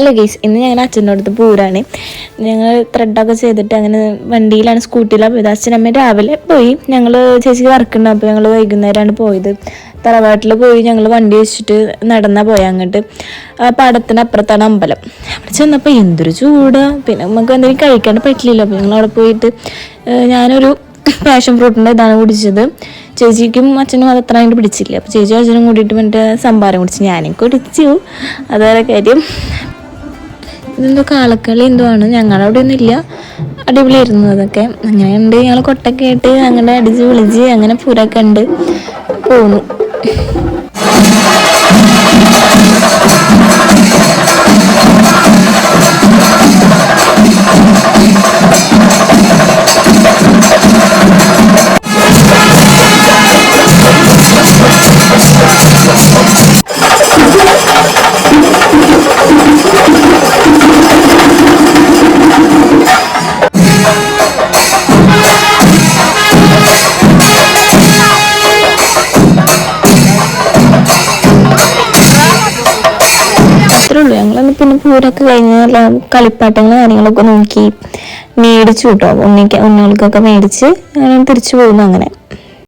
അല്ല ഗൈസ്, ഇന്ന് ഞങ്ങൾ അച്ഛൻ്റെ അടുത്ത് പൂരാണ്. ഞങ്ങൾ ത്രെഡൊക്കെ ചെയ്തിട്ട് അങ്ങനെ വണ്ടിയിലാണ്, സ്കൂട്ടിയിലാണ് പോയത്. അച്ഛനമ്മ രാവിലെ പോയി, ഞങ്ങൾ ചേച്ചിക്ക് വർക്കുണ്ട്, അപ്പോൾ ഞങ്ങൾ വൈകുന്നേരമാണ് പോയത്. തറവാട്ടിൽ പോയി ഞങ്ങൾ വണ്ടി വെച്ചിട്ട് നടന്നാൽ പോയി അങ്ങോട്ട്. പാടത്തിന് അപ്പുറത്താണ് അമ്പലം. അവിടെ ചെന്നപ്പോൾ എന്തൊരു ചൂടാ, പിന്നെ നമുക്ക് എന്തെങ്കിലും കഴിക്കാണ്ട് പറ്റില്ലല്ലോ. അപ്പോൾ ഞങ്ങൾ അവിടെ പോയിട്ട് ഞാനൊരു പാഷൻ ഫ്രൂട്ടിൻ്റെ ഇതാണ് കുടിച്ചത്. ചേച്ചിക്കും അച്ഛനും അത് അത്ര അതിൻ്റെ പിടിച്ചില്ല. അപ്പോൾ ചേച്ചിയും അച്ഛനും കൂടിയിട്ട് മറ്റേ സംഭാരം കുടിച്ചു, ഞാനും കുടിച്ചു. അതാണ് കാര്യം. ഇതെന്തോ കാളക്കളി എന്തോ ആണ്, ഞങ്ങളവിടെ ഒന്നും ഇല്ല. അടിപൊളിയായിരുന്നു അതൊക്കെ. അങ്ങനെ ഉണ്ട്, ഞങ്ങൾ കൊട്ടൊക്കെ ആയിട്ട് അങ്ങനെ അടിച്ച് വിളിച്ച് അങ്ങനെ പൂരൊക്കെ ഉണ്ട് പോന്നു. ഉള്ളൂ. ഞങ്ങളൊന്ന് പിന്നെ പൂരൊക്കെ കഴിഞ്ഞ കളിപ്പാട്ടങ്ങൾ കാര്യങ്ങളൊക്കെ നോക്കി മേടിച്ചു കേട്ടോ. ഉണ്ണികൾക്കൊക്കെ മേടിച്ച് അങ്ങനെ തിരിച്ചു പോകുന്നു. അങ്ങനെ